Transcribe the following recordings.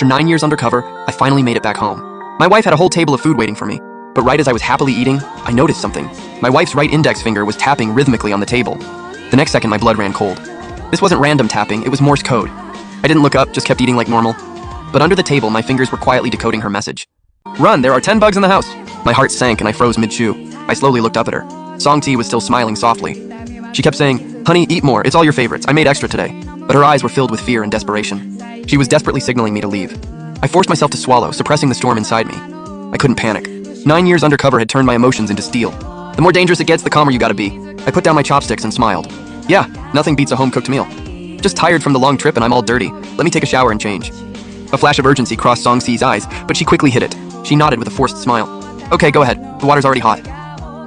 After 9 years undercover, I finally made it back home. My wife had a whole table of food waiting for me, but right as I was happily eating, I noticed something. My wife's right index finger was tapping rhythmically on the table. The next second, my blood ran cold. This wasn't random tapping, it was Morse code. I didn't look up, just kept eating like normal. But under the table, my fingers were quietly decoding her message. "Run, there are 10 bugs in the house." My heart sank and I froze mid-chew. I slowly looked up at her. Song T was still smiling softly. She kept saying, "Honey, eat more, it's all your favorites, I made extra today." But her eyes were filled with fear and desperation. She was desperately signaling me to leave. I forced myself to swallow, suppressing the storm inside me. I couldn't panic. 9 years undercover had turned my emotions into steel. The more dangerous it gets, the calmer you gotta be. I put down my chopsticks and smiled. Yeah, nothing beats a home-cooked meal. Just tired from the long trip and I'm all dirty. Let me take a shower and change. A flash of urgency crossed Song Si's eyes, but she quickly hid it. She nodded with a forced smile. "Okay, go ahead. The water's already hot."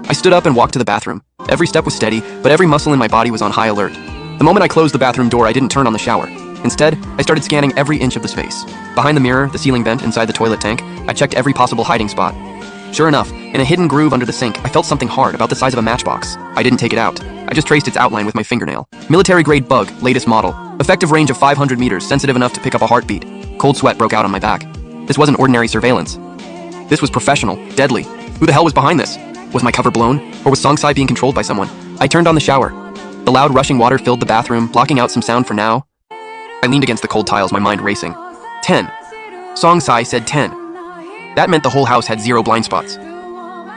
I stood up and walked to the bathroom. Every step was steady, but every muscle in my body was on high alert. The moment I closed the bathroom door, I didn't turn on the shower. Instead, I started scanning every inch of the space. Behind the mirror, the ceiling vent, inside the toilet tank, I checked every possible hiding spot. Sure enough, in a hidden groove under the sink, I felt something hard about the size of a matchbox. I didn't take it out. I just traced its outline with my fingernail. Military-grade bug, latest model. Effective range of 500 meters, sensitive enough to pick up a heartbeat. Cold sweat broke out on my back. This wasn't ordinary surveillance. This was professional, deadly. Who the hell was behind this? Was my cover blown? Or was Song Si being controlled by someone? I turned on the shower. The loud rushing water filled the bathroom, blocking out some sound for now. I leaned against the cold tiles, my mind racing. 10. Song Si said 10. That meant the whole house had 0 blind spots.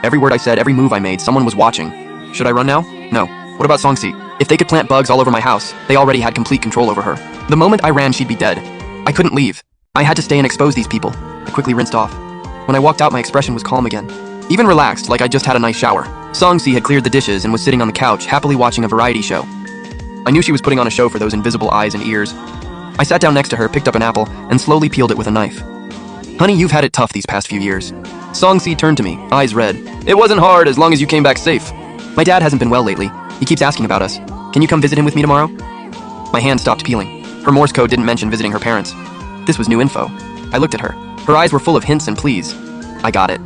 Every word I said, every move I made, someone was watching. Should I run now? No. What about Song Si? If they could plant bugs all over my house, they already had complete control over her. The moment I ran, she'd be dead. I couldn't leave. I had to stay and expose these people. I quickly rinsed off. When I walked out, my expression was calm again. Even relaxed, like I just had a nice shower. Song Si had cleared the dishes and was sitting on the couch, happily watching a variety show. I knew she was putting on a show for those invisible eyes and ears. I sat down next to her, picked up an apple, and slowly peeled it with a knife. "Honey, you've had it tough these past few years." Song Si turned to me, eyes red. "It wasn't hard as long as you came back safe." "My dad hasn't been well lately. He keeps asking about us. Can you come visit him with me tomorrow?" My hand stopped peeling. Her Morse code didn't mention visiting her parents. This was new info. I looked at her. Her eyes were full of hints and pleas. I got it.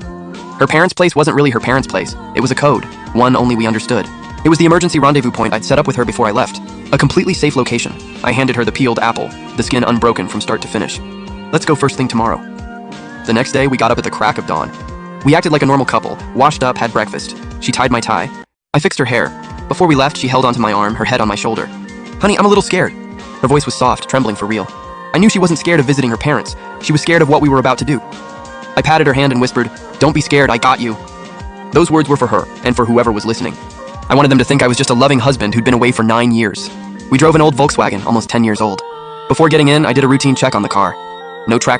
Her parents' place wasn't really her parents' place. It was a code, one only we understood. It was the emergency rendezvous point I'd set up with her before I left. A completely safe location. I handed her the peeled apple, the skin unbroken from start to finish. "Let's go first thing tomorrow." The next day, we got up at the crack of dawn. We acted like a normal couple, washed up, had breakfast. She tied my tie. I fixed her hair. Before we left, she held onto my arm, her head on my shoulder. "Honey, I'm a little scared." Her voice was soft, trembling for real. I knew she wasn't scared of visiting her parents. She was scared of what we were about to do. I patted her hand and whispered, "Don't be scared, I got you." Those words were for her, and for whoever was listening. I wanted them to think I was just a loving husband who'd been away for 9 years. We drove an old Volkswagen, almost 10 years old. Before getting in, I did a routine check on the car. No tracker